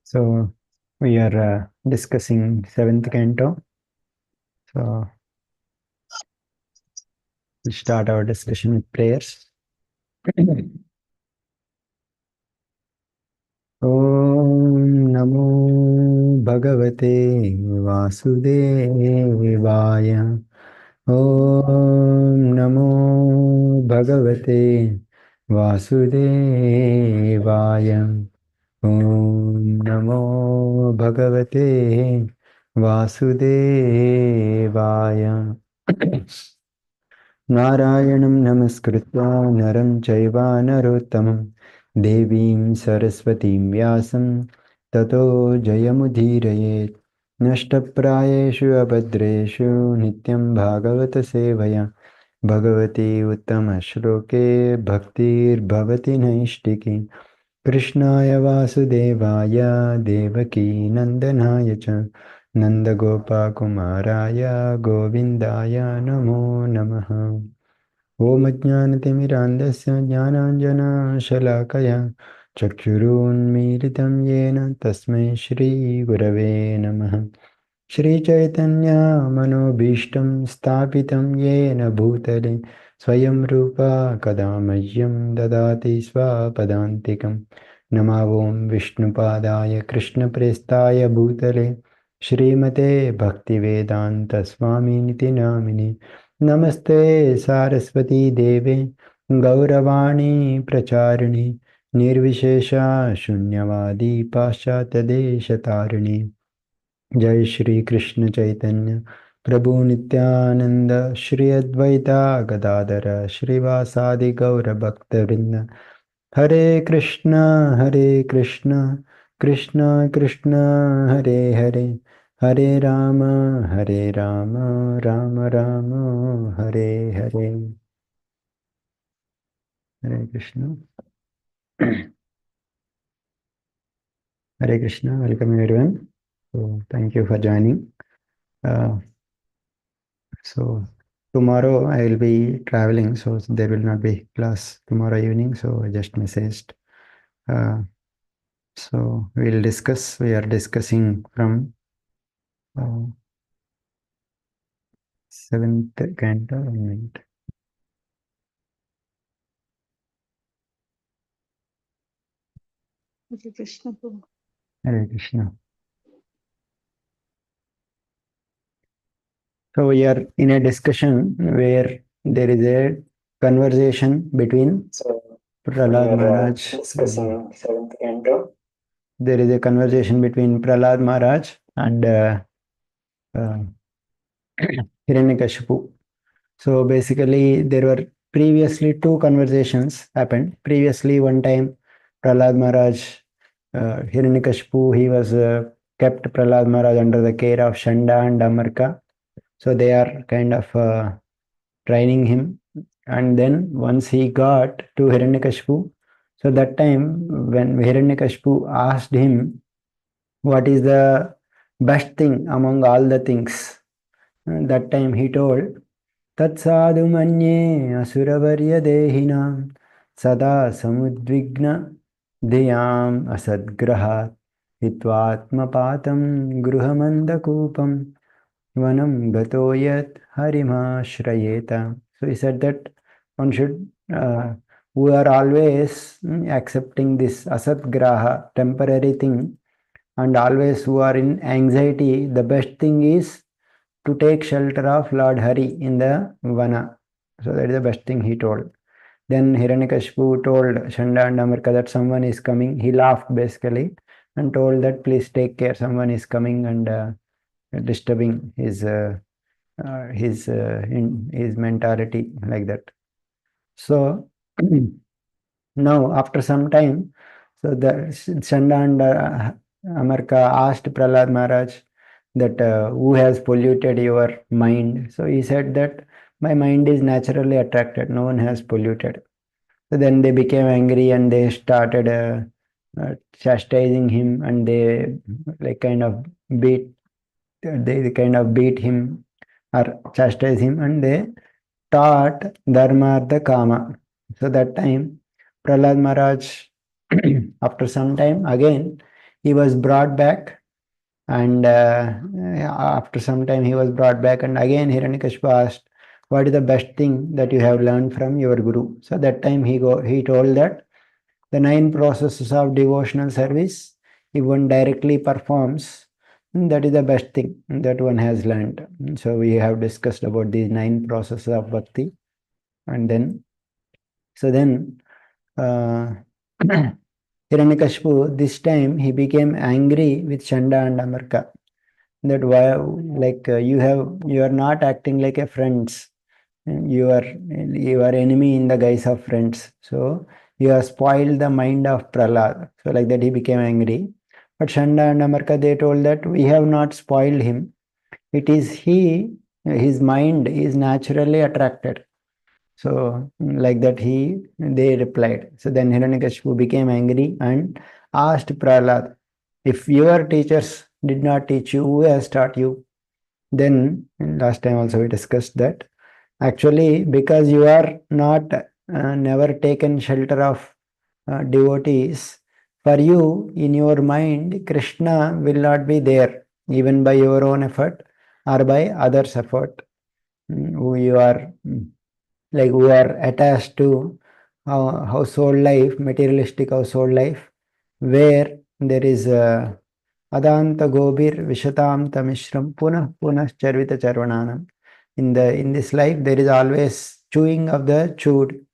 So we are discussing seventh canto. So we start our discussion with prayers. Om Namo Bhagavate Vasudevaya. Om Namo Bhagavate Vasudevaya. Om Namo Bhagavate Vasudevaya. नारायणं नमस्कृत्य नरं चैव नरोत्तमं देवीं सरस्वतीं व्यासं ततो जयमुदीरयेत् नष्टप्रायेषु अभद्रेषु नित्यं भागवतसेवया भगवती उत्तमश्लोके भक्तिर्भवति नैष्टिकी कृष्णाय वासुदेवाय देवकी नन्दनाय च नन्दगोपकुमाराय गोविन्दाय नमो नमः। ॐ अज्ञानतिमिरान्धस्य ज्ञानाञ्जनशलाकया चक्षुरुन्मीलितं येन तस्मै श्रीगुरवे नमः। श्रीचैतन्यमनोभीष्टं स्थापितं येन भूतले स्वयं रूपा कदा मह्यं ददाति स्वपदान्तिकं नमावों विष्णुपादाय कृष्णप्रेष्ठाय भूतले श्रीमते भक्तिवेदान्तस्वामिनिति नामिने नमस्ते सारस्वती देवे गौरवाणी प्रचारिणी निर्विशेषा शून्यवादी पाश्चात्यदेशतारिणी जय श्री कृष्ण चैतन्य प्रभु नित्यानंद श्री अद्वैता गदाधर श्रीवासादि गौर भक्तवृंद Hare Krishna Krishna Krishna Hare Hare Hare Rama Rama Rama Hare Hare Hare Krishna Hare Krishna welcome everyone. So thank you for joining. So tomorrow I will be traveling, so there will not be class tomorrow evening. So I just messaged. So we'll discuss. We are discussing from seventh canto. Hare Krishna. Hare Krishna. So we are in a discussion where there is a conversation between Prahlad Maharaj. Discussing seventh canto. There is a conversation between Prahlad Maharaj and Hiranyakashipu. So basically, there were previously two conversations happened. Previously, one time, Prahlad Maharaj, Hiranyakashipu, he was kept Prahlad Maharaj under the care of Shanda and Amarka. So they are kind of training him. And then once he got to Hiranyakashipu, so that time when Hiranyakashipu asked him, what is the best thing among all the things? That time he told, तत्साधु मन्ये असुरवर्यदेहिनां सदा समुद्विग्न धियाम् असद्ग्रहात् हित्वात्मपातं गृहमन्दकूपं वनं गतो यत् हरिमाश्रयेत. So he said that one should, who are always accepting this asatgraha, temporary thing, and always who are in anxiety, the best thing is to take shelter of Lord Hari in the Vana. So that is the best thing he told. Then Hiranyakashipu told Shanda and Amarka that someone is coming. He laughed basically and told that please take care, someone is coming and disturbing his mentality like that. So now after some time, so the Shanda and Amarka asked Prahlad Maharaj that who has polluted your mind. So he said that my mind is naturally attracted, no one has polluted. So then they became angry and they started chastising him, and they like kind of beat him or chastise him, and they taught dharma artha kama. So that time Prahlad Maharaj after some time again he was brought back, and after some time he was brought back, and again Hiranyakashipu asked, what is the best thing that you have learned from your guru? So that time he told that the 9 processes of devotional service, if one directly performs, that is the best thing that one has learned. So we have discussed about these 9 processes of bhakti. And then, so then, uh, Hiranyakashipu, this time he became angry with Chanda and Amarka. That why, like you are not acting like a friends. You are enemy in the guise of friends. So you have spoiled the mind of Prahlad. So like that he became angry. But Chanda and Amarka, they told that we have not spoiled him. It is his mind is naturally attracted. So like that they replied. So then Hiranyakashipu became angry and asked Prahlad, if your teachers did not teach you, who has taught you? Then last time also we discussed that actually because you are not never taken shelter of devotees, for you in your mind Krishna will not be there even by your own effort or by others' effort. Who you are like who are attached to household life, materialistic household life, where there is Adanta Gobir Vishatam Tamishram Punah Punah Charvita Charvananam. In this life there is always chewing of the chewed.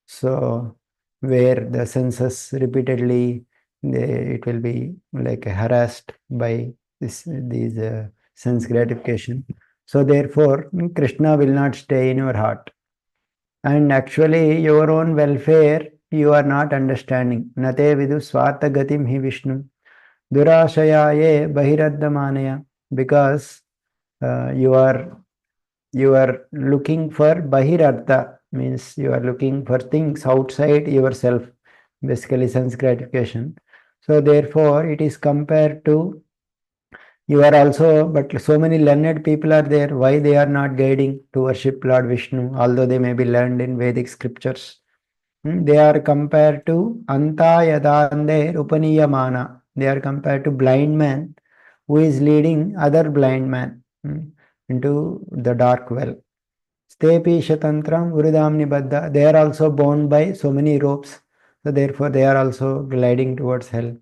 So where the senses repeatedly it will be like harassed by these sense gratification. So therefore Krishna will not stay in your heart. And actually your own welfare you are not understanding. Nate vidu swartha gatim hi Vishnu durashayaye bahiraddhamanaya, because you are looking for bahirartha, means you are looking for things outside yourself, basically sense gratification. So therefore it is compared to you are also, but so many learned people are there, why they are not guiding to worship Lord Vishnu, although they may be learned in Vedic scriptures. They are compared to anta yadande upaniyamana. They are compared to blind man who is leading other blind man into the dark well. Stepi shatantram urudam nibadda. They are also bound by so many ropes. So therefore they are also gliding towards hell.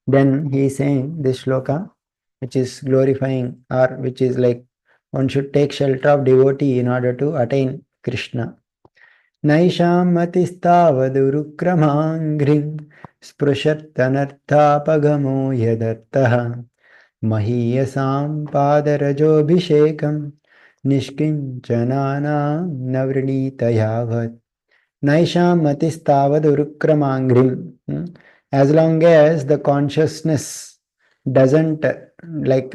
Then he is saying this shloka, which is glorifying or which is like one should take shelter of devotee in order to attain Krishna. Naisham matistavadurukramangrim sprushаттanarthapagamo yadartaha mahiyasam padarajobhishekam nishkinchanana navrinita yavat. Naisham matistavad as long as the consciousness doesn't like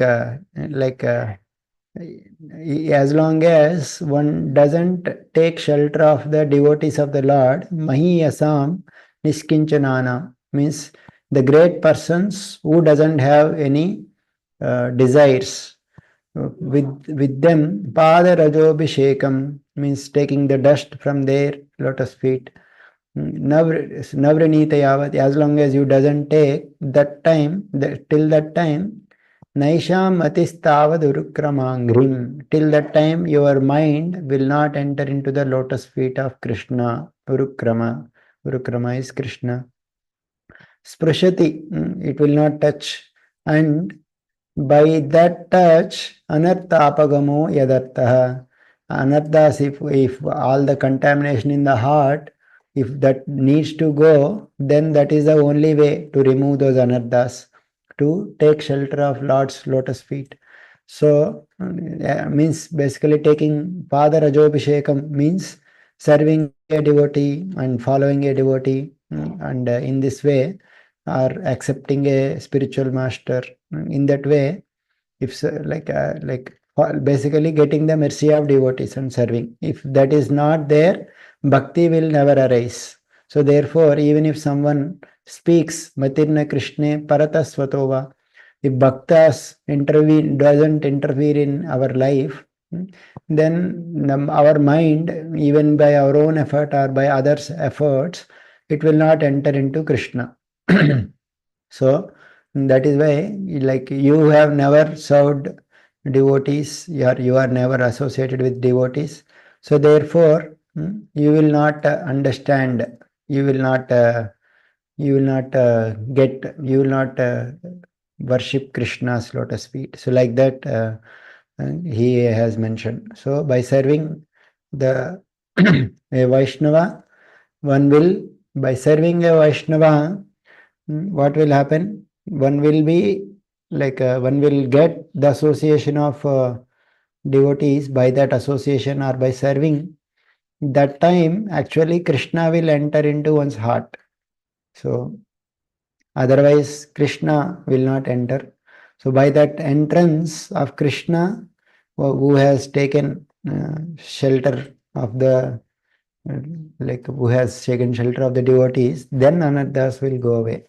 as long as one doesn't take shelter of the devotees of the Lord, Mahi Asam Niskinchanana, means the great persons who doesn't have any desires. With them, Pada Rajobhishekam means taking the dust from their lotus feet. Navranita Yavat, as long as you doesn't take that time, till that time, Naisham atistavad urukramangrim. Till that time, your mind will not enter into the lotus feet of Krishna. Urukrama. Urukrama is Krishna. Sprashati, it will not touch. And by that touch, anarthapagamo yadartaha. Anarthas, if all the contamination in the heart, if that needs to go, then that is the only way to remove those anarthas, to take shelter of Lord's lotus feet. So, means basically taking Pada Rajobhishekam means serving a devotee and following a devotee, and in this way, or accepting a spiritual master. In that way, if basically getting the mercy of devotees and serving. If that is not there, bhakti will never arise. So therefore, even if someone speaks Matirna Krishne Paratasvatova, if bhaktas doesn't interfere in our life, then our mind, even by our own effort or by others' efforts, it will not enter into Krishna. So that is why, like, you have never served devotees, you are never associated with devotees. So therefore, you will not understand, you will not you will not worship Krishna's lotus feet. So like that, he has mentioned. So by serving the a Vaishnava, one will, by serving a Vaishnava, what will happen? One will be like, one will get the association of devotees by that association or by serving. That time, actually, Krishna will enter into one's heart. So otherwise, Krishna will not enter. So by that entrance of Krishna, who has taken shelter of the like who has taken shelter of the devotees, then anarthas will go away.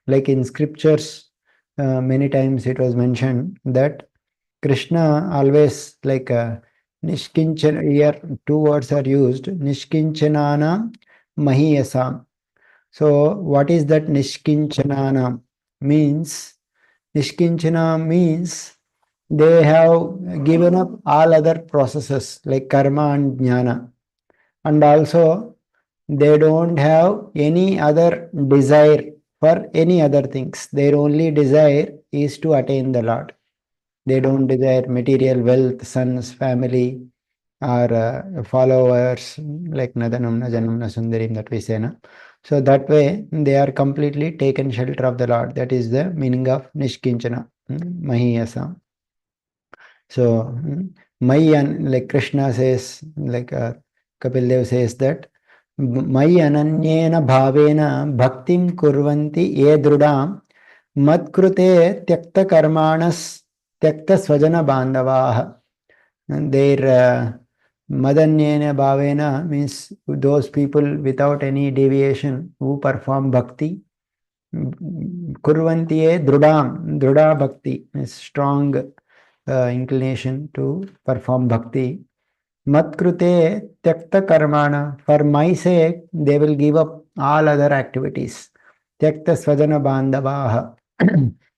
Like in scriptures, many times it was mentioned that Krishna always, like, Nishkinchana, here two words are used, Nishkinchanana Mahiyasam. So what is that Nishkinchanana? Means, Nishkinchana means they have given up all other processes like karma and jnana, and also they don't have any other desire for any other things. Their only desire is to attain the Lord. They don't desire material wealth, sons, family, or followers, like Nadanam Najanam Nasundarim, that we say. Na? So that way they are completely taken shelter of the Lord. That is the meaning of Nishkinchana, Mahiyasa. So, Mayan, like Krishna says, like Kapil Dev says that, Mai ananyena bhavena bhaktim kurvanti ye drudam matkrute tyakta karmanas tyakta svajana bandavaha. And their madanyena bhavena means those people without any deviation who perform bhakti. Kurvanti ye drudam, druda bhakti is strong inclination to perform bhakti. Matkrute tyakta karmana, for my sake, they will give up all other activities. Tyakta svajana bandavaha.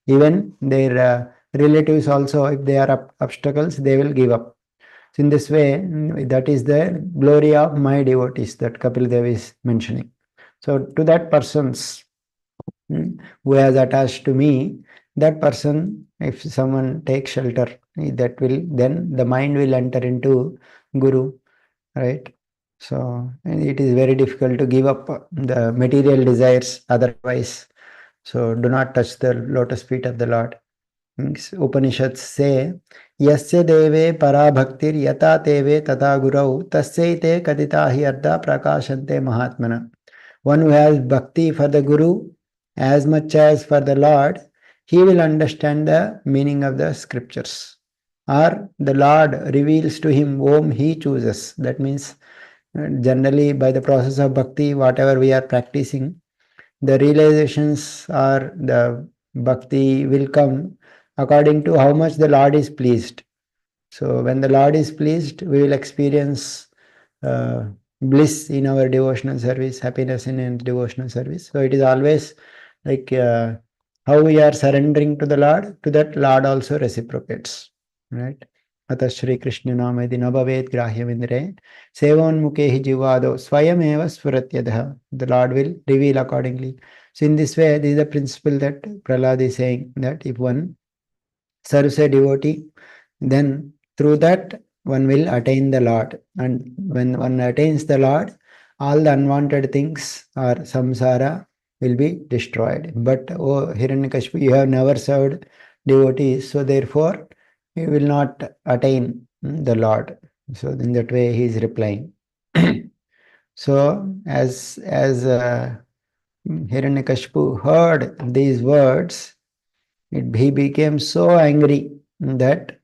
Even their relatives also, if they are obstacles, they will give up. So in this way, that is the glory of my devotees that Kapil Dev is mentioning. So to that persons who has attached to me, that person, if someone takes shelter, that will, then the mind will enter into Guru, right? So it is very difficult to give up the material desires otherwise. So do not touch the lotus feet of the Lord. Upanishads say, Yasya deve para bhaktir yata teve tata gurau tasyaite kadita hi arda prakashante mahatmana. One who has bhakti for the Guru as much as for the Lord, he will understand the meaning of the scriptures. Or the Lord reveals to him whom he chooses. That means, generally, by the process of bhakti, whatever we are practicing, the realizations or the bhakti will come according to how much the Lord is pleased. So when the Lord is pleased, we will experience uh, bliss in our devotional service, happiness in our devotional service. So it is always like, how we are surrendering to the Lord, to that Lord also reciprocates. Right? Atha Shri Krishna Namadi Nabhavet Grahyamindre Sevonmukhe hi Jivado Swayameva Svaratyadha. The Lord will reveal accordingly. So in this way, this is the principle that Prahlad is saying, that if one serves a devotee, then through that one will attain the Lord. And when one attains the Lord, all the unwanted things or samsara will be destroyed. But, oh Hiranyakashipu, you have never served devotees, so therefore you will not attain the Lord. So in that way he is replying. So as Hiranyakashipu heard these words, he became so angry that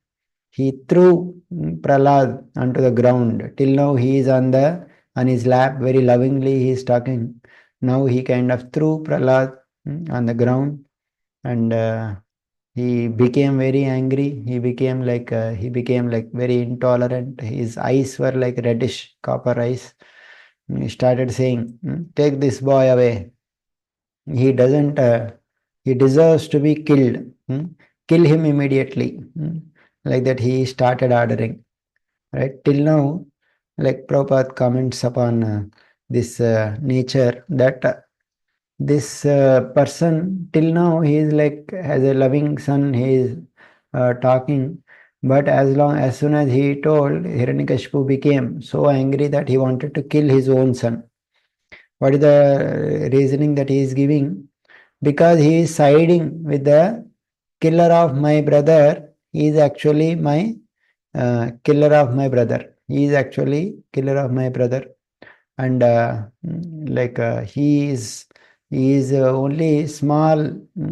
he threw Prahlad onto the ground. Till now he is on his lap, very lovingly he is talking. Now he kind of threw Prahlad on the ground, and he became very angry. He became like very intolerant. His eyes were like reddish copper eyes. He started saying, "Take this boy away. He doesn't he deserves to be killed. Kill him immediately. Like that he started ordering. Right? Till now, like Prabhupada comments upon this nature that this person till now he is like as a loving son, he is talking, but as soon as he told, Hiranyakashipu became so angry that he wanted to kill his own son. What is the reasoning that he is giving? Because he is siding with the killer of my brother. He is actually my killer of my brother. He is actually killer of my brother. And like he is only small.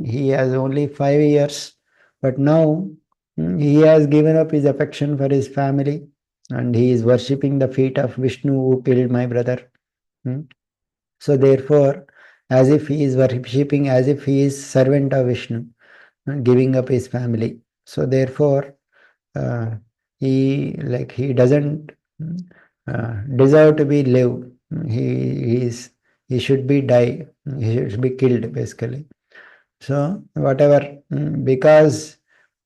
He has only 5 years, but now he has given up his affection for his family, and he is worshipping the feet of Vishnu who killed my brother. Hmm. So therefore, as if he is worshipping, as if he is servant of Vishnu, giving up his family. So therefore, uh, he doesn't deserve to be live. He should be die. He should be killed basically. So whatever, because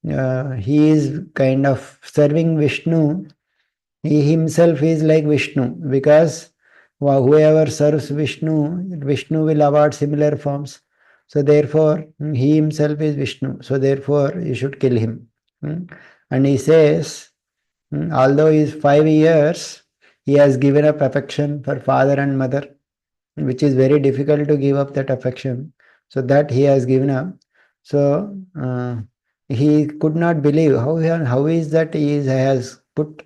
he is kind of serving Vishnu, he himself is like Vishnu, because whoever serves Vishnu, Vishnu will award similar forms. So therefore, he himself is Vishnu. So therefore, you should kill him. And he says, although he is 5 years, he has given up affection for father and mother, which is very difficult to give up that affection. So that he has given up. So he could not believe how is that has put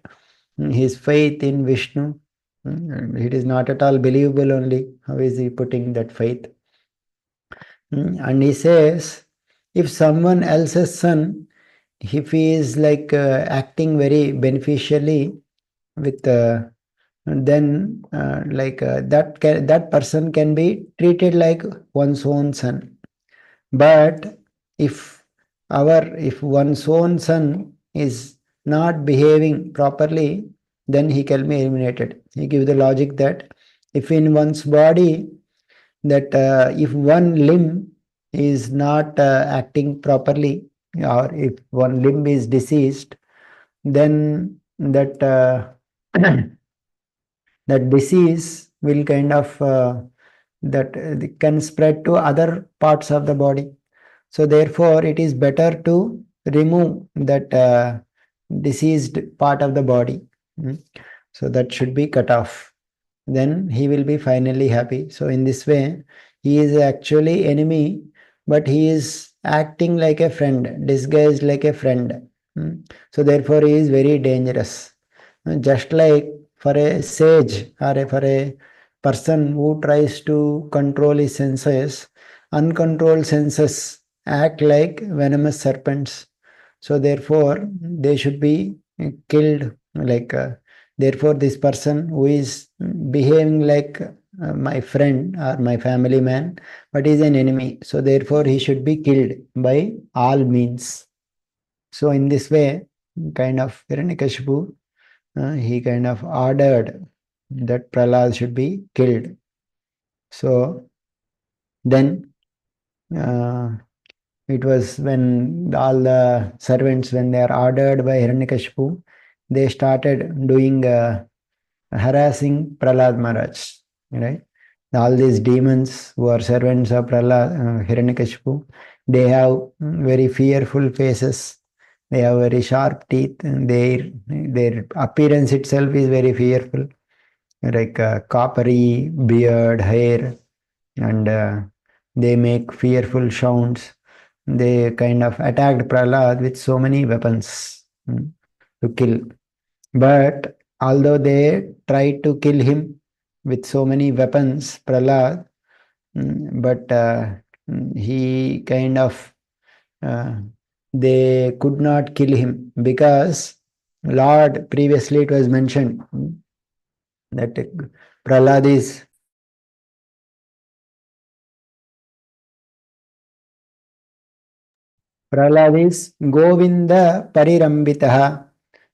his faith in Vishnu. It is not at all believable only. How is he putting that faith? And he says, if someone else's son, if he is like acting very beneficially with then that person can be treated like one's own son. But if if one's own son is not behaving properly, then he can be eliminated. He gives the logic that if in one's body, that if one limb is not acting properly, or if one limb is diseased, then that disease will kind of that can spread to other parts of the body. So therefore, it is better to remove that diseased part of the body. So that should be cut off. Then he will be finally happy. So in this way, he is actually enemy, but he is acting like a friend, disguised like a friend. So therefore, he is very dangerous. Just like for a sage or for a person who tries to control his senses, uncontrolled senses act like venomous serpents. So therefore, they should be killed. Therefore, this person who is behaving like my friend or my family man, but is an enemy. So therefore, he should be killed by all means. So in this way, kind of Hiranyakashipu, he kind of ordered that Prahlad should be killed. So then it was when all the servants, when they are ordered by Hiranyakashipu, they started doing harassing Prahlad Maharaj, right? All these demons who are servants of Prahlad, Hiranyakashipu, they have very fearful faces. They have very sharp teeth, and their appearance itself is very fearful, like coppery beard, hair, and they make fearful sounds. They kind of attacked Prahlad with so many weapons to kill. But although they tried to kill him with so many weapons, Prahlad, but he kind of uh, they could not kill him, because Lord, previously it was mentioned that Prahlad is Govinda Parirambitaha,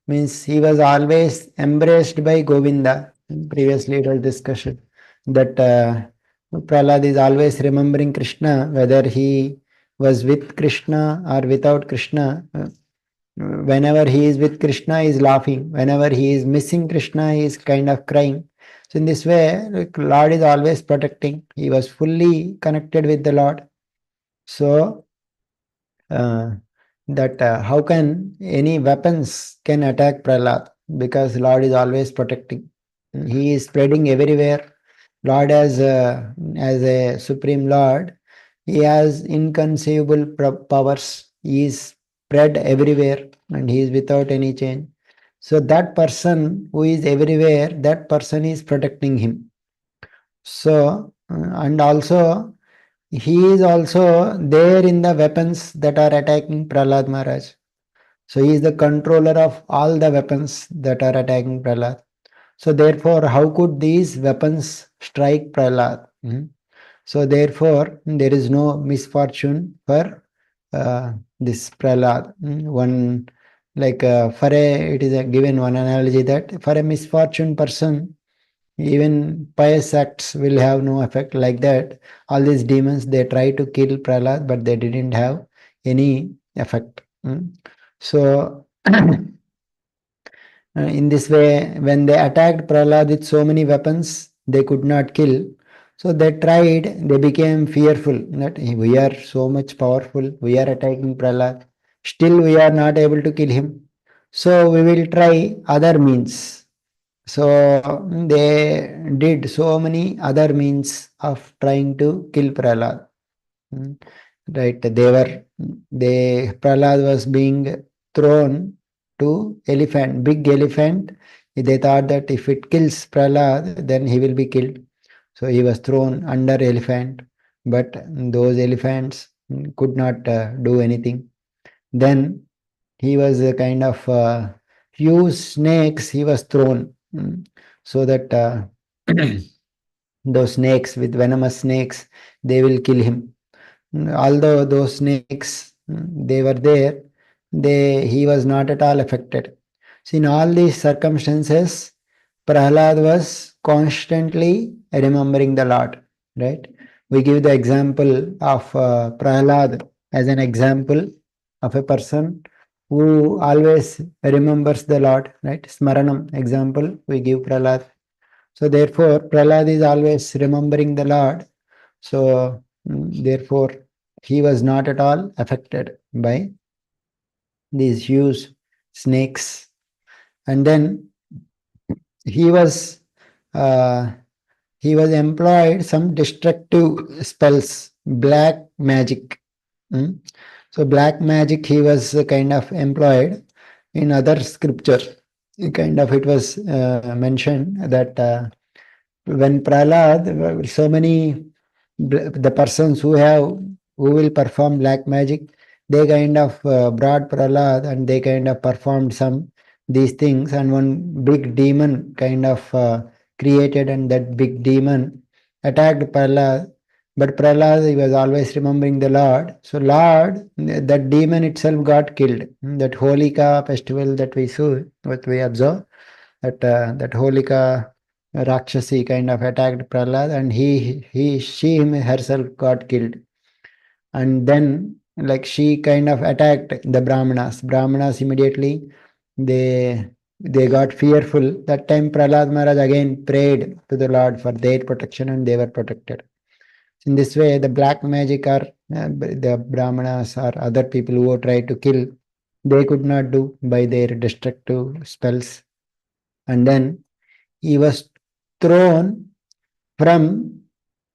means he was always embraced by Govinda. Previously it was discussion that Prahlad is always remembering Krishna, whether he was with Krishna or without Krishna, whenever he is with Krishna, he is laughing. Whenever he is missing Krishna, he is kind of crying. So in this way, like, Lord is always protecting. He was fully connected with the Lord. So uh, that how can any weapons can attack Prahlad? Because Lord is always protecting. He is spreading everywhere. Lord as a supreme Lord, he has inconceivable powers. He is spread everywhere and he is without any change. So that person who is everywhere, that person is protecting him. So and also he is also there in the weapons that are attacking Prahlad Maharaj. So he is the controller of all the weapons that are attacking Prahlad. So therefore, how could these weapons strike Prahlad? So therefore, there is no misfortune for this Prahlad. One like for a it is a given one analogy that for a misfortune person, even pious acts will have no effect. Like that, all these demons they try to kill Prahlad, but they didn't have any effect. So in this way, when they attacked Prahlad with so many weapons, they could not kill. So they tried, they became fearful that we are so much powerful, we are attacking Prahlad. Still, we are not able to kill him. So we will try other means. So they did so many other means of trying to kill Prahlad. Mm. Right, they Prahlad was being thrown to elephant, big elephant. They thought that if it kills Prahlad, then he will be killed. So he was thrown under elephant, but those elephants could not do anything. Then he was a kind of few snakes he was thrown, so that those snakes with venomous snakes they will kill him. Although those snakes they were there, he was not at all affected. So in all these circumstances, Prahlad was constantly remembering the Lord. Right? We give the example of Prahlad as an example of a person who always remembers the Lord. Right? Smaranam example we give Prahlad. So therefore, Prahlad is always remembering the Lord. So therefore, he was not at all affected by these huge snakes. And then he was uh, he was employed some destructive spells, black magic. Mm. So black magic he was kind of employed in other scripture. Kind of it was mentioned that when Prahlad, so many the persons who will perform black magic, they kind of brought Prahlad and they kind of performed some these things, and one big demon kind of created, and that big demon attacked Prahlad. But Prahlad he was always remembering the Lord. So Lord, that demon itself got killed. That Holika festival that we saw, what we observe, that Holika Rakshasi kind of attacked Prahlad, and she herself got killed. And then, like she kind of attacked the Brahmanas. Brahmanas immediately they got fearful. That time Prahlad Maharaj again prayed to the Lord for their protection, and they were protected. In this way, the black magic or the Brahmanas or other people who tried to kill, they could not do by their destructive spells. And then he was thrown from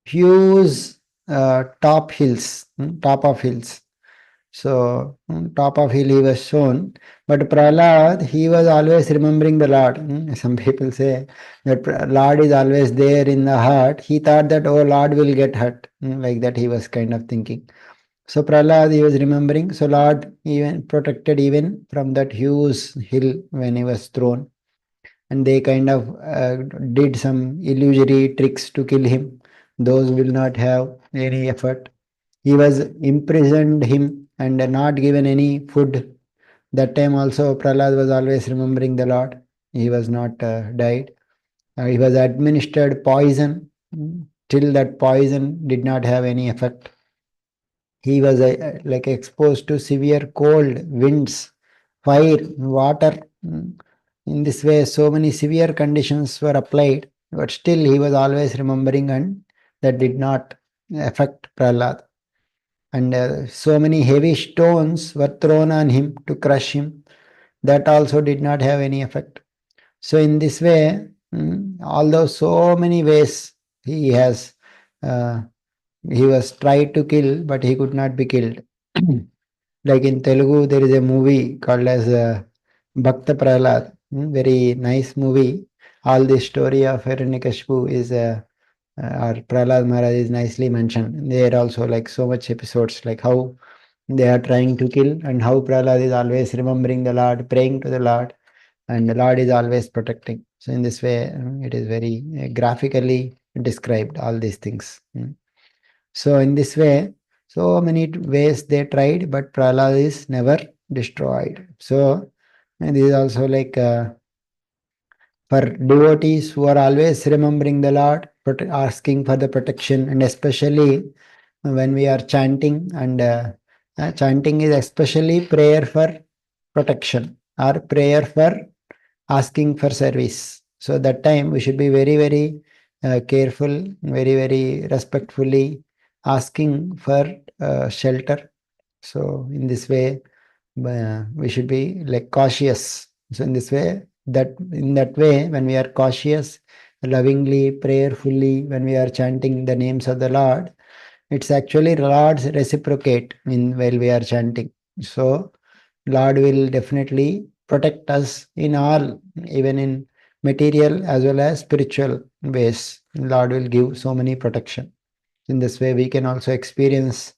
huge top of hills. So, top of hill he was shown. But Prahlad, he was always remembering the Lord. Some people say that Lord is always there in the heart. He thought that, oh, Lord will get hurt. Like that, he was kind of thinking. So, Prahlad, he was remembering. So, Lord even protected even from that huge hill when he was thrown, and they kind of did some illusory tricks to kill him. Those will not have any effort. He was imprisoned him and not given any food. That time also Prahlad was always remembering the Lord. He was not died. He was administered poison till that poison did not have any effect. He was like exposed to severe cold, winds, fire, water. In this way, so many severe conditions were applied, but still he was always remembering, and that did not affect Prahlad. And so many heavy stones were thrown on him to crush him. That also did not have any effect. So in this way, although so many ways he has, uh, he was tried to kill, but he could not be killed. Like in Telugu, there is a movie called as Bhakta Prahlad. Very nice movie. All the story of Hiranyakashipu is or Prahlad Maharaj is nicely mentioned. There also like so much episodes like how they are trying to kill and how Prahlad is always remembering the Lord, praying to the Lord, and the Lord is always protecting. So in this way, it is very graphically described all these things. So in this way, so many ways they tried, but Prahlad is never destroyed. So and this is also like for devotees who are always remembering the Lord, asking for the protection, and especially when we are chanting, and chanting is especially prayer for protection or prayer for asking for service. So that time we should be very, very careful, very, very respectfully asking for shelter. So in this way, we should be like cautious. So in this way, when we are cautious, lovingly, prayerfully, when we are chanting the names of the Lord, it's actually Lord's reciprocate in while we are chanting. So Lord will definitely protect us in all, even in material as well as spiritual ways. Lord will give so many protection. In this way, we can also experience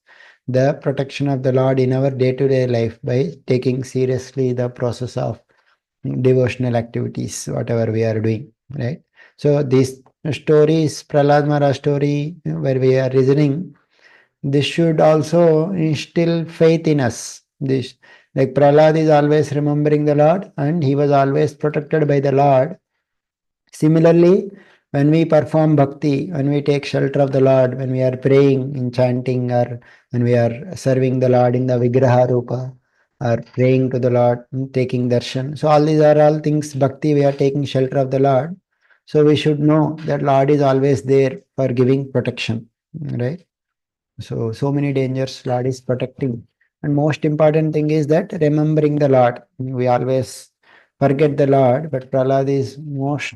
the protection of the Lord in our day-to-day life by taking seriously the process of devotional activities, whatever we are doing, right? So these stories, Prahlad Maharaj story, where we are reasoning, this should also instill faith in us. This, like Prahlad is always remembering the Lord and he was always protected by the Lord. Similarly, when we perform bhakti, when we take shelter of the Lord, when we are praying in chanting, or when we are serving the Lord in the Vigraha Rupa, or praying to the Lord, taking darshan. So all these are all things bhakti, we are taking shelter of the Lord. So we should know that Lord is always there for giving protection, right? So many dangers Lord is protecting. And most important thing is that remembering the Lord. We always forget the Lord, but Prahlad is most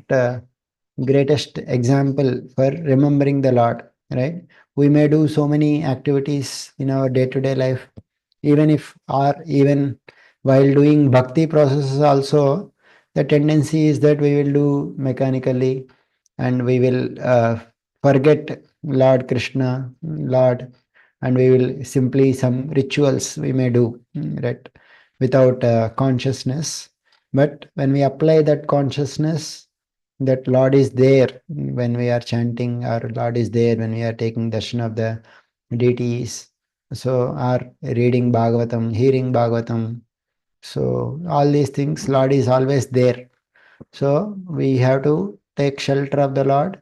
greatest example for remembering the Lord, right? We may do so many activities in our day-to-day life, even while doing bhakti processes also, the tendency is that we will do mechanically and we will forget Lord Krishna, Lord, and we will simply some rituals we may do, right, without consciousness. But when we apply that consciousness, that Lord is there when we are chanting, or Lord is there when we are taking darshan of the deities. So, or reading Bhagavatam, hearing Bhagavatam. So, all these things, Lord is always there. So, we have to take shelter of the Lord.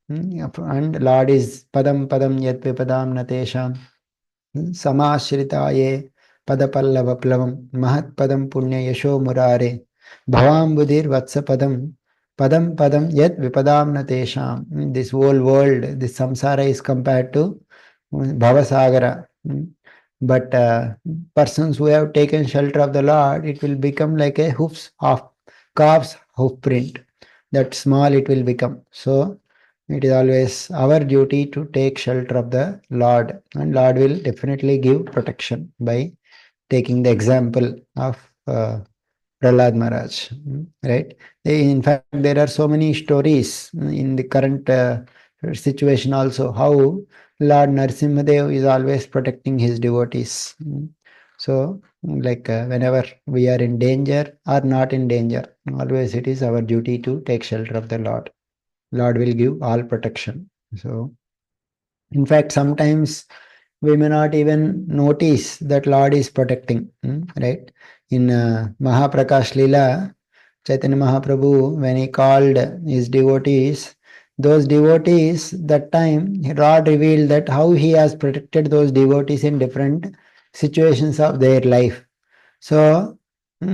And Lord is Padam Padam Yat Vipadam Natesham समाश्रिताये पदपल्लवप्लवं महत्पदं पुण्ययशो मुरारे भवाम्बुधिर्वत्सपदं पदं पदं यत् विपदां न तेषां. This whole world, this samsara is compared to Bhavasagara. But persons who have taken shelter of the Lord, it will become like a hoofs of calf's hoof print. That small it will become. So it is always our duty to take shelter of the Lord, and Lord will definitely give protection by taking the example of Prahlad Maharaj, right? In fact, there are so many stories in the current situation also how Lord Narasimhadev is always protecting his devotees. So, like whenever we are in danger or not in danger, always it is our duty to take shelter of the Lord. Lord will give all protection. So, in fact, sometimes we may not even notice that Lord is protecting, right? In Mahaprakash Leela, Chaitanya Mahaprabhu, when he called his devotees, those devotees, that time Lord revealed that how he has protected those devotees in different situations of their life. So,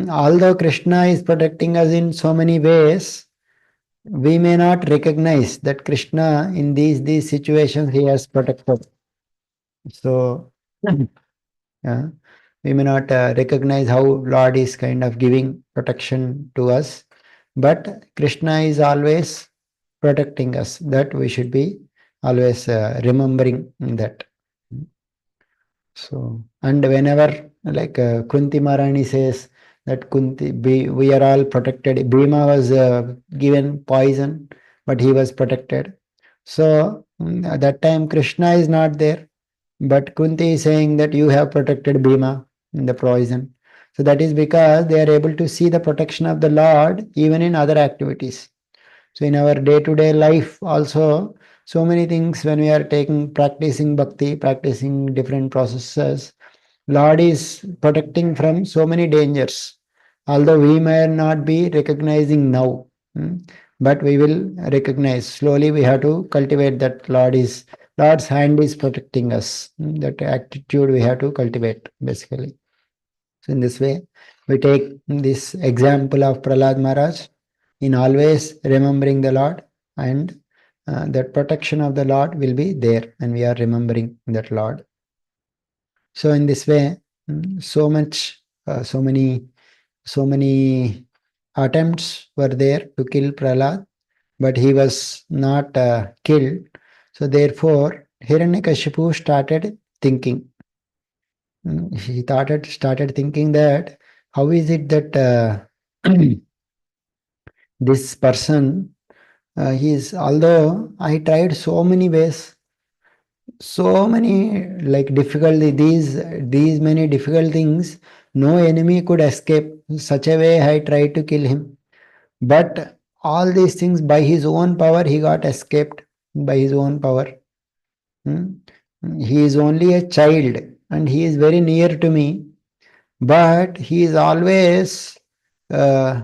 although Krishna is protecting us in so many ways, we may not recognize that Krishna in these situations he has protected. So, yeah, we may not recognize how Lord is kind of giving protection to us, but Krishna is always protecting us. That we should be always remembering that. So, and whenever like Kunti Maharani says that we are all protected. Bhima was given poison, but he was protected. So at that time Krishna is not there, but Kunti is saying that you have protected Bhima in the poison. So that is because they are able to see the protection of the Lord even in other activities. So in our day-to-day life also, so many things when we are practicing bhakti, practicing different processes, Lord is protecting from so many dangers. Although we may not be recognizing now, but we will recognize. Slowly we have to cultivate that Lord's hand is protecting us. That attitude we have to cultivate basically. So in this way, we take this example of Prahlad Maharaj in always remembering the Lord, and that protection of the Lord will be there, and we are remembering that Lord. So in this way, so much, so many attempts were there to kill Prahlad, but he was not killed. So therefore, Hiranyakashipu started thinking. He started thinking that how is it that this person he is, although I tried so many ways, so many like difficulty, these many difficult things, no enemy could escape. Such a way I tried to kill him, but all these things by his own power he got escaped by his own power. Hmm? He is only a child and he is very near to me, but he is always uh,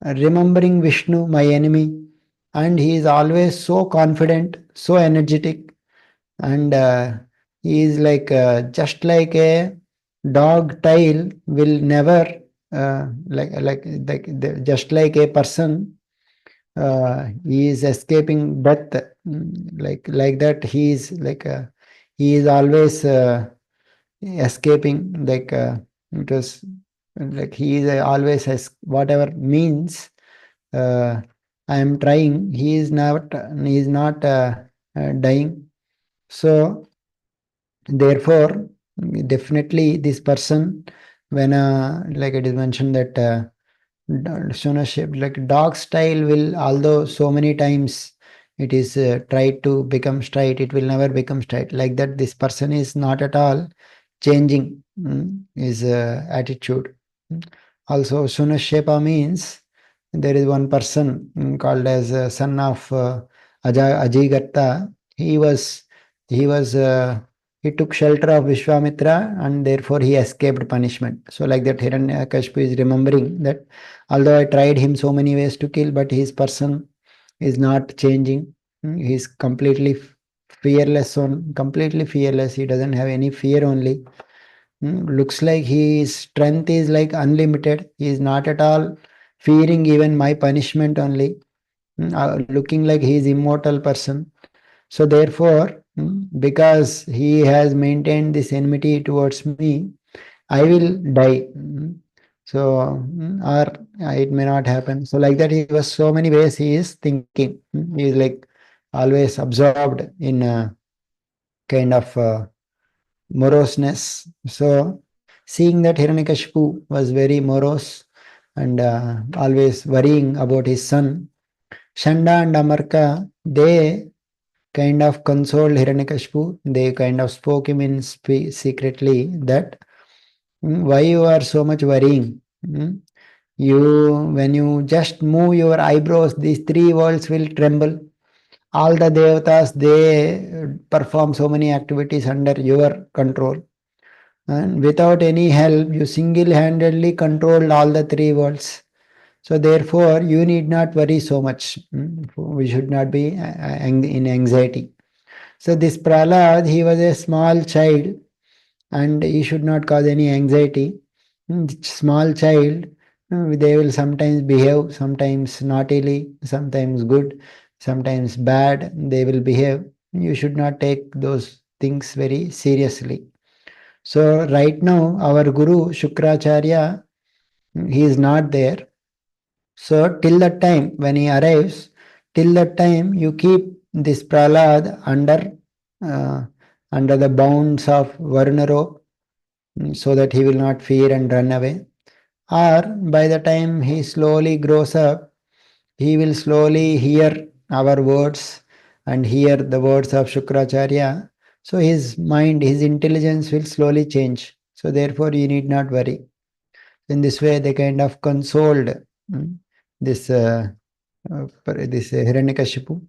remembering Vishnu, my enemy, and he is always so confident, so energetic, and he is like just like a dog tail will never just like a person he is escaping death, like that he is like he is always escaping it was like he is always whatever means uh, I am trying, he is not dying. So therefore definitely this person, when like it is mentioned that like dog style will, although so many times it is tried to become straight, it will never become straight. Like that, this person is not at all changing his attitude. Also, Sunashepa means there is one person called as son of Ajigatta. He was he took shelter of Vishwamitra and therefore he escaped punishment. So like that, Hiranyakashipu is remembering that although I tried him so many ways to kill, but his person is not changing. He is completely fearless. He doesn't have any fear only. Looks like his strength is like unlimited. He is not at all fearing even my punishment only. Looking like he is immortal person. So therefore, because he has maintained this enmity towards me, I will die. So, or it may not happen. So like that, he was so many ways he is thinking. He is like always absorbed in a kind of moroseness. So seeing that Hiranyakashipu was very morose and always worrying about his son, Shanda and Amarka, they kind of consoled Hiranyakashipu. They kind of spoke him in secretly that why you are so much worrying? When you just move your eyebrows, these three worlds will tremble. All the devatas, they perform so many activities under your control. And without any help, you single-handedly controlled all the three worlds. So therefore, you need not worry so much. We should not be in anxiety. So this Prahlad, he was a small child and he should not cause any anxiety. Small child, they will sometimes behave, sometimes naughtily, sometimes good, sometimes bad, they will behave. You should not take those things very seriously. So right now, our Guru Shukracharya, he is not there. So till that time, when he arrives, till that time you keep this Prahlad uh, under the bounds of Varunaro, so that he will not fear and run away. Or by the time he slowly grows up, he will slowly hear our words and hear the words of Shukracharya. So his mind, his intelligence will slowly change. So therefore you need not worry. In this way, they kind of consoled mm, this Hiranyakashipu.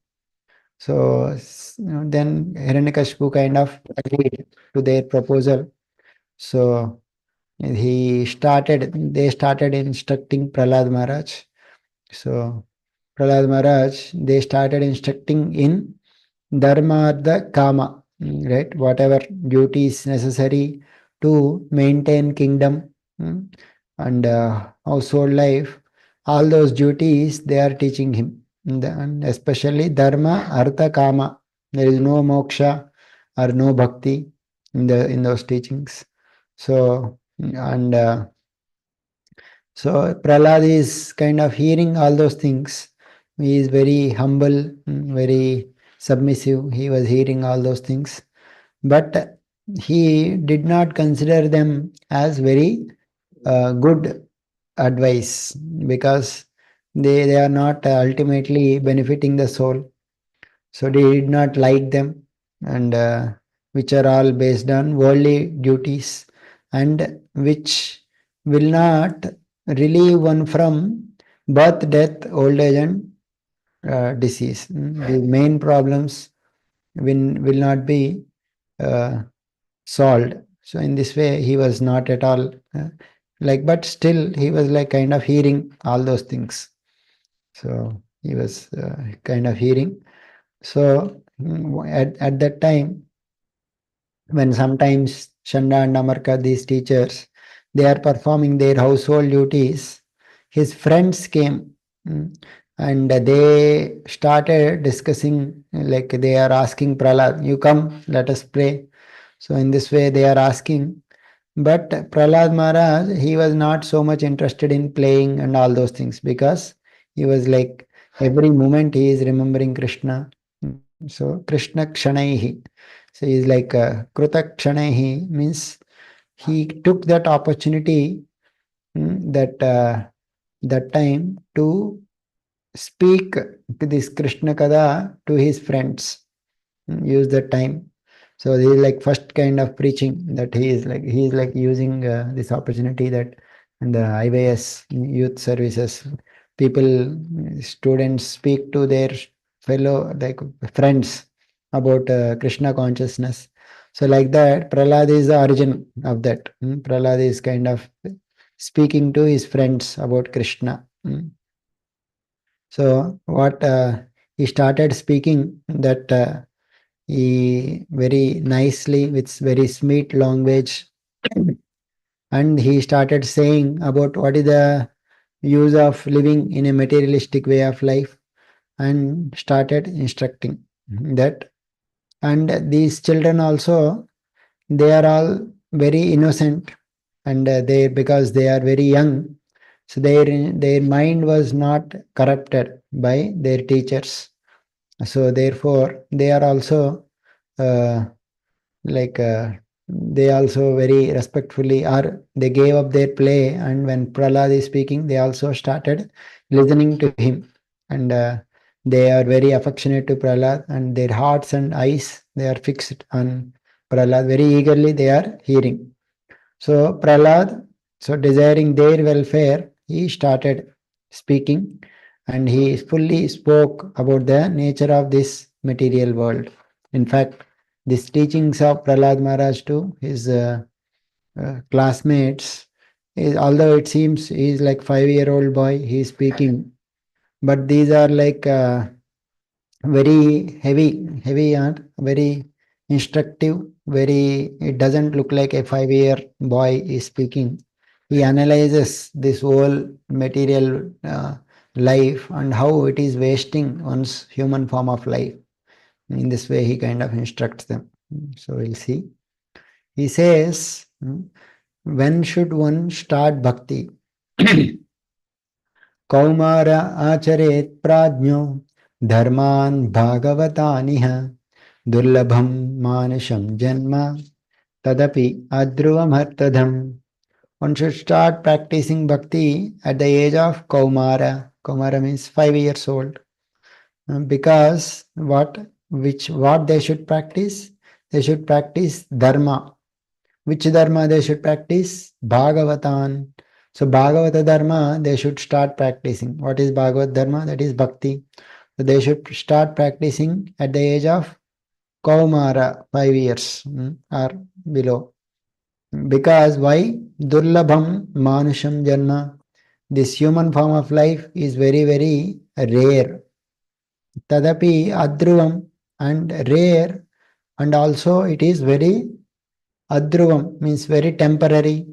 So then Hiranyakashipu kind of agreed to their proposal. So they started instructing Prahlad Maharaj. So Prahlad Maharaj, they started instructing in Dharma, Artha, Kama, right? Whatever duties necessary to maintain kingdom and household life, all those duties they are teaching him. And especially Dharma, Artha, Kama. There is no moksha or no bhakti in those teachings. So so Prahlad is kind of hearing all those things. He is very humble, very submissive. He was hearing all those things, but he did not consider them as very good advice because they are not ultimately benefiting the soul. So they did not like them, and which are all based on worldly duties and which will not relieve one from birth, death, old age, and disease. The main problems will not be uh, solved. So in this way, he was not at all but still he was like kind of hearing all those things. So he was kind of hearing. So at that time, when sometimes Chanda and Amarka, these teachers, they are performing their household duties, his friends came and they started discussing, like they are asking Prahlad, you come, let us pray. So in this way they are asking. But Prahlad Maharaj, he was not so much interested in playing and all those things because he was like every moment he is remembering Krishna. So Krishna Kshanaihi. So he is like Kruta Kshanaihi means he took that opportunity that time to speak to this Krishna Kada to his friends. Use that time. So this is like first kind of preaching that he is like using this opportunity that in the IVS youth services people students speak to their fellow like friends about Krishna consciousness. So like that, Prahlad is the origin of that. Prahlad is kind of speaking to his friends about Krishna. So what he started speaking that he very nicely with very sweet language and he started saying about what is the use of living in a materialistic way of life and started instructing that. And these children also, they are all very innocent and they because they are very young, so their mind was not corrupted by their teachers. So therefore they are also uh, like they also very respectfully or they gave up their play, and when Prahlad is speaking they also started listening to him, and they are very affectionate to Prahlad and their hearts and eyes they are fixed on Prahlad, very eagerly they are hearing. So Prahlad, so desiring their welfare, he started speaking and he fully spoke about the nature of this material world. In fact, these teachings of Prahlad Maharaj to his classmates, although it seems he's like 5-year-old boy, he's speaking, but these are like very heavy and very instructive. Very, it doesn't look like a 5-year boy is speaking. He analyzes this whole material life and how it is wasting one's human form of life. In this way, he kind of instructs them. So we'll see. He says, when should one start bhakti? कौमार आचरेत् प्राज्ञो धर्मान् भागवतानिह दुर्लभम मानुषम जन्म तदपि अध्रुवमर्थधम. One should start practicing bhakti at the age of Kaumara. Kaumara means 5 years old. Because what they should practice? They should practice dharma. Which dharma they should practice? Bhagavatan. So Bhagavata dharma they should start practicing. What is Bhagavat dharma? That is bhakti. So they should start practicing at the age of Kaumara, 5 years or below. Because why? Durlabham manusham janma. This human form of life is very, very rare. Tadapi adruvam, and rare, and also it is very adruvam, means very temporary.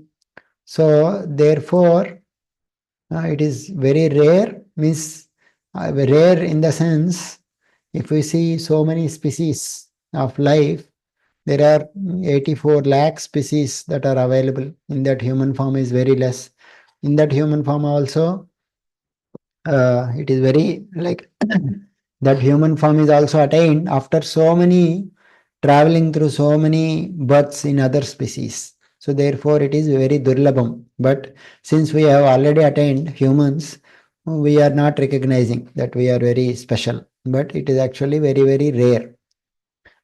So therefore it is very rare, means rare in the sense, if we see so many species of life, there are 84 lakh species that are available. In that, human form is very less. In that human form also, it is very like that human form is also attained after so many traveling through so many births in other species. So therefore it is very durlabham. But since we have already attained humans, we are not recognizing that we are very special. But it is actually very, very rare.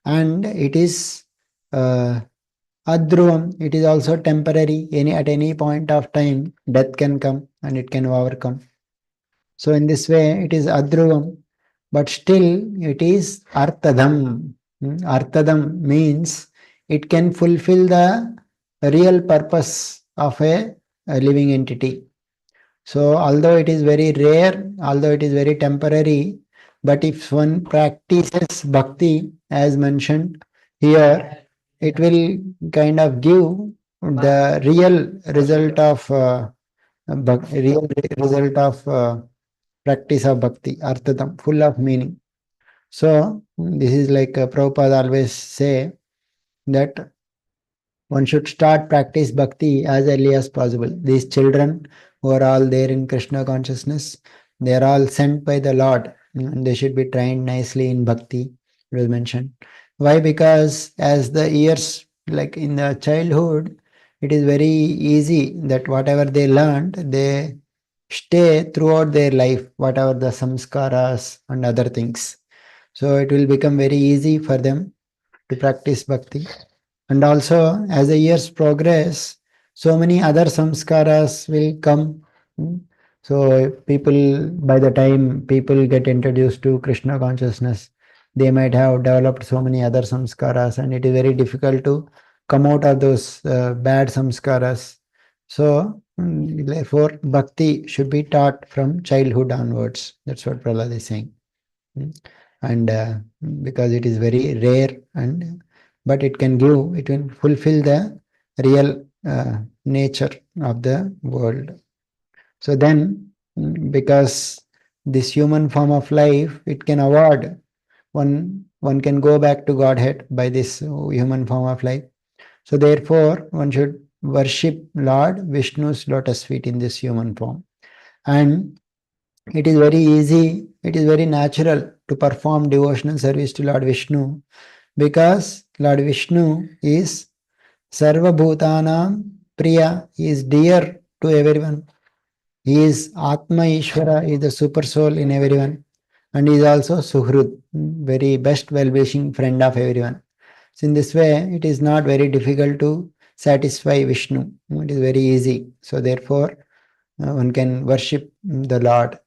And it is adruvam, it is also temporary. At any point of time, death can come and it can overcome. So in this way, it is adruvam, but still it is artadam. Artadam means it can fulfill the real purpose of a living entity. So although it is very rare, although it is very temporary, but if one practices bhakti as mentioned here, it will kind of give the real result of practice of bhakti, arthatam, full of meaning. So this is like Prabhupada always say that one should start practice bhakti as early as possible. These children who are all there in Krishna consciousness, they are all sent by the Lord and they should be trained nicely in bhakti, it was mentioned. Why? Because as the years, like in the childhood, it is very easy that whatever they learned, they stay throughout their life, whatever the samskaras and other things. So it will become very easy for them to practice bhakti. And also, as the years progress, so many other samskaras will come. So people, by the time people get introduced to Krishna consciousness, they might have developed so many other samskaras, and it is very difficult to come out of those bad samskaras. So therefore, bhakti should be taught from childhood onwards. That's what Prahlad is saying. And because it is very rare, and but it can fulfill the real nature of the world. So then, because this human form of life, it can avoid one can go back to Godhead by this human form of life. So therefore, one should worship Lord Vishnu's lotus feet in this human form. And it is very easy, it is very natural to perform devotional service to Lord Vishnu, because Lord Vishnu is Sarva Bhutanam Priya, he is dear to everyone. He is Atma Ishvara, he is the super soul in everyone. And he is also Suhrud, very best well-wishing friend of everyone. So in this way, it is not very difficult to satisfy Vishnu. It is very easy. So therefore, one can worship the Lord.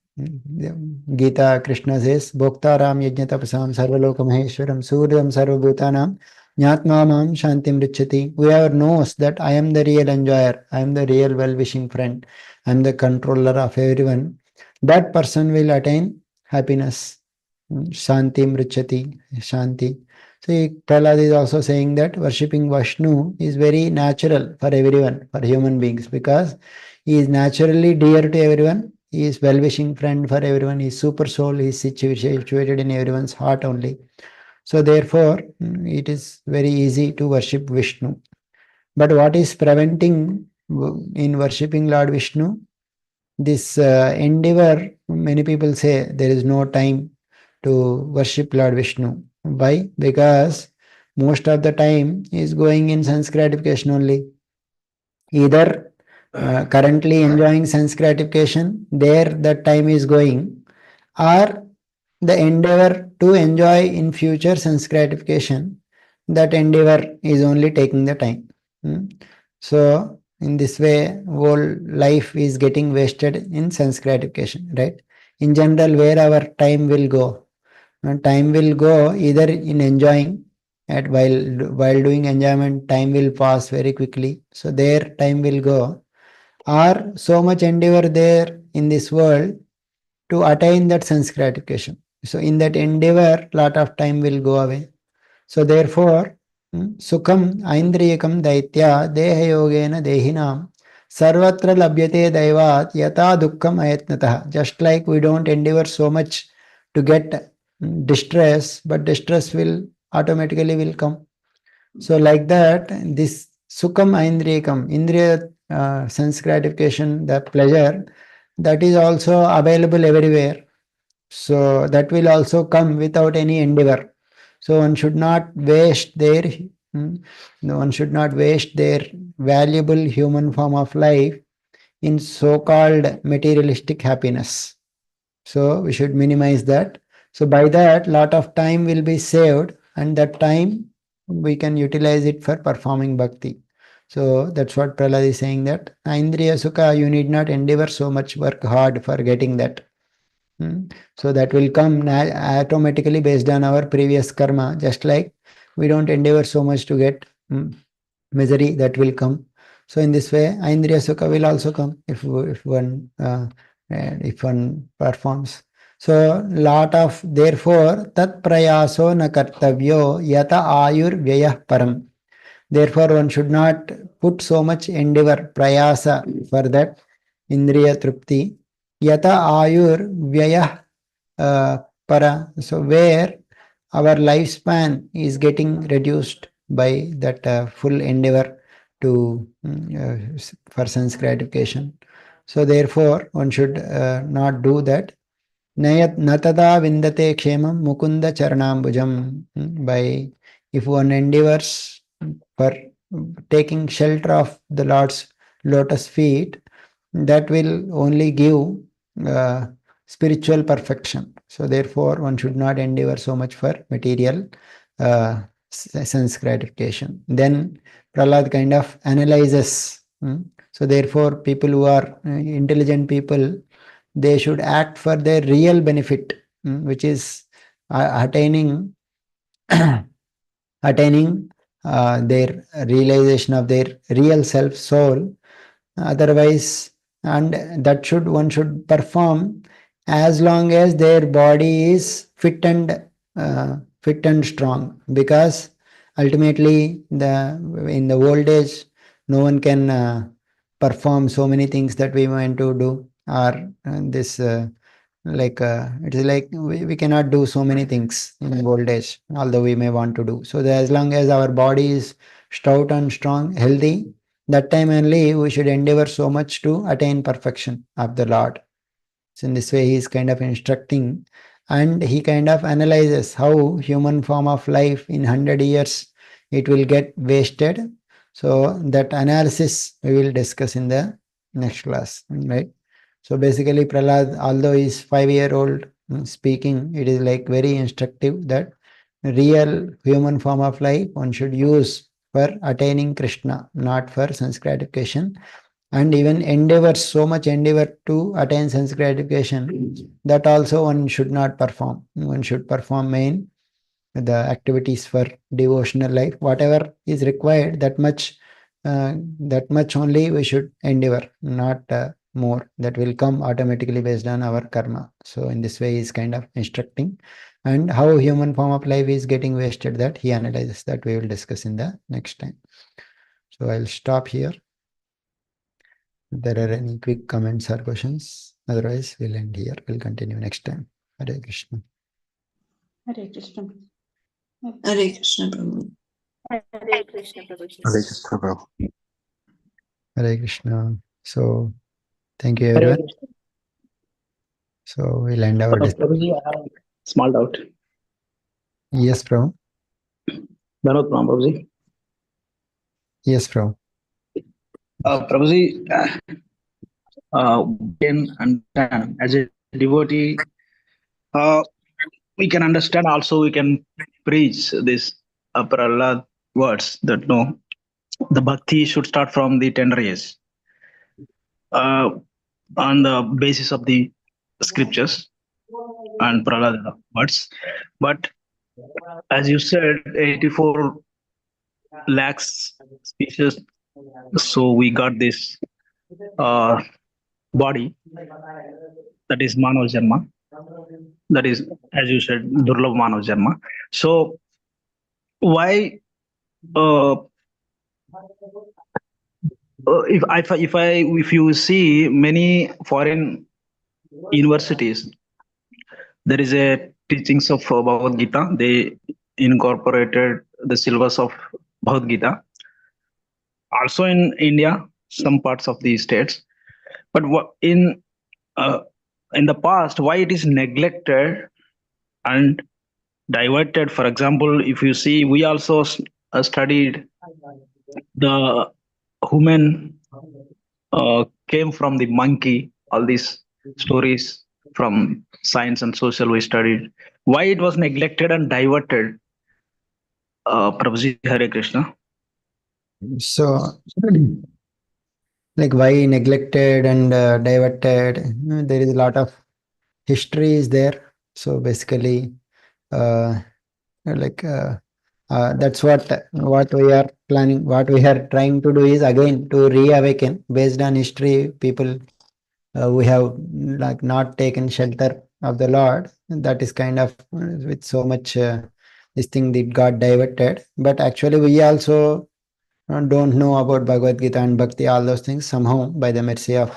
Gita, Krishna says, Bhoktaram Yajna Tapasam Sarvaloka Maheshwaram Suryam Sarvabhutanam Jnatma mam shantim richati. Whoever knows that I am the real enjoyer, I am the real well-wishing friend, I am the controller of everyone, that person will attain happiness. Shantim richati, shanti. See, Prahlad is also saying that worshipping Vishnu is very natural for everyone, for human beings, because he is naturally dear to everyone. He is well-wishing friend for everyone. He is super soul. He is situated in everyone's heart only. So therefore, it is very easy to worship Vishnu. But what is preventing in worshipping Lord Vishnu? This endeavor, many people say there is no time to worship Lord Vishnu. Why? Because most of the time is going in sense gratification only. Either currently enjoying sense gratification, there that time is going, or the endeavor to enjoy in future sense gratification, that endeavor is only taking the time. So in this way, whole life is getting wasted in sense gratification, right? In general, where our time will go? Time will go either in enjoying, at while doing enjoyment, time will pass very quickly. So there time will go, or so much endeavor there in this world to attain that sense gratification. So in that endeavor, lot of time will go away. So therefore, sukham aindriyakam daitya dehayogena dehinam sarvatra labhyate daivat yata dukkham ayatnatah. Just like we don't endeavor so much to get distress, but distress will automatically will come. So like that, this sukham aindriyakam, indriya sense gratification, the pleasure, that is also available everywhere. So that will also come without any endeavor. So one should not waste their no, one should not waste their valuable human form of life in so-called materialistic happiness. So we should minimize that. So by that, lot of time will be saved, and that time we can utilize it for performing bhakti. So that's what Prahlad is saying, that Indriya Sukha, you need not endeavor so much, work hard for getting that. So that will come automatically based on our previous karma, just like we don't endeavor so much to get misery, that will come. So in this way, Indriya Sukha will also come if one performs. So lot of, therefore tat prayaso na kartavyo yata ayur vyayah param. Therefore one should not put so much endeavor, prayasa, for that indriya trupti. Yata ayur vyayah para. So where our lifespan is getting reduced by that full endeavor to for sense gratification. So therefore one should not do that. Nayat natada vindate kshemam mukunda charanambujam. By, if one endeavors for taking shelter of the Lord's lotus feet, that will only give uh, spiritual perfection. So therefore, one should not endeavor so much for material sense gratification. Then Prahlad kind of analyzes. So therefore, people who are intelligent people, they should act for their real benefit, which is attaining attaining their realization of their real self soul. Otherwise, and that should, one should perform as long as their body is fit and strong, because ultimately in the old age no one can perform so many things that we want to do, or this like it is like we cannot do so many things in old age, although we may want to do. So that as long as our body is stout and strong, healthy, that time only we should endeavor so much to attain perfection of the Lord. So in this way he is kind of instructing, and he kind of analyzes how human form of life in 100 years it will get wasted. So that analysis we will discuss in the next class, right? So basically Prahlad, although he is 5 year old speaking, it is like very instructive that real human form of life one should use for attaining Krishna, not for sense gratification. And even endeavor, so much endeavor to attain sense gratification, that also one should not perform. One should perform main the activities for devotional life, whatever is required, that much only we should endeavor, not more. That will come automatically based on our karma. So in this way, he's kind of instructing, and how human form of life is getting wasted, that he analyzes. That we will discuss in the next time. So I'll stop here. If there are any quick comments or questions, otherwise we'll end here. We'll continue next time. Hare Krishna. Hare Krishna. Hare Krishna, Prabhu. Hare Krishna, Prabhuji. Hare Krishna, Prabhu. Hare Krishna. So thank you Hare everyone. Krishna. So we'll end our discussion. Prabhuji, I have a small doubt. Yes, Prabhu. Vinod Prabhuji. Yes, Prabhu. Prabhuji, we can understand as a devotee, we can understand also, we can preach this Prahlad words that no, the bhakti should start from the tender age on the basis of the scriptures and Prahlad words. But as you said, 84 lakhs species, so we got this body, that is Manav Janma. That is, as you said, Durlabh Manav Janma. So why, if you see many foreign universities, there is a teachings of Bhagavad Gita. They incorporated the syllabus of Bhagavad Gita. Also in India, some parts of the states. But in the past, why it is neglected and diverted? For example, if you see, we also studied the human came from the monkey. All these stories from science and social we studied. Why it was neglected and diverted? Prabhuji, Hare Krishna. So, like why neglected and diverted? There is a lot of history is there. So basically, like that's what we are planning. What we are trying to do is again to reawaken based on history. People we have like not taken shelter of the Lord. That is kind of with so much this thing that got diverted. But actually, we also don't know about Bhagavad Gita and Bhakti, all those things. Somehow, by the mercy of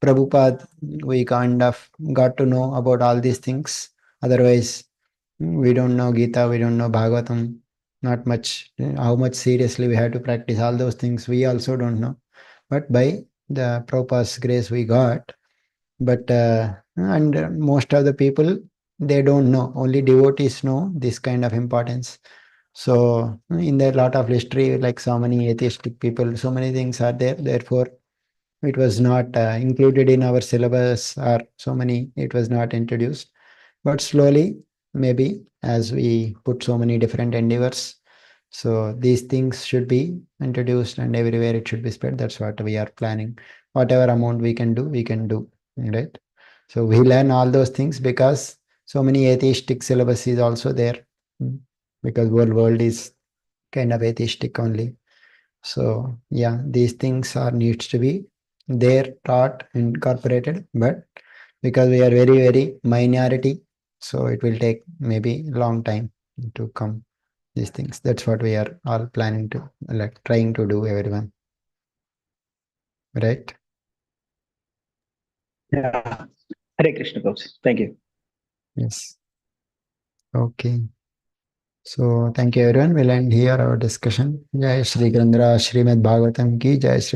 Prabhupada, we kind of got to know about all these things. Otherwise, we don't know Gita, we don't know Bhagavatam, not much. How much seriously we have to practice all those things, we also don't know. But by the Prabhupada's grace, we got. But and most of the people, they don't know. Only devotees know this kind of importance. So in the lot of history, like so many atheistic people, so many things are there. Therefore, it was not included in our syllabus, or so many, it was not introduced. But slowly, maybe as we put so many different endeavors, so these things should be introduced and everywhere it should be spread. That's what we are planning. Whatever amount we can do, right? So we learn all those things because so many atheistic syllabus is also there, because whole world is kind of atheistic only. So yeah, these things are needs to be there, taught, incorporated, but because we are very minority, so it will take maybe long time to come these things. That's what we are all planning to, like trying to do, everyone, right? Yeah. Hare Krishna, Prabhuji. Thank you. Yes. Okay. So thank you everyone. We'll end here our discussion. Jai Shri Grandhara Srimad Bhagavatam ki Jai Shri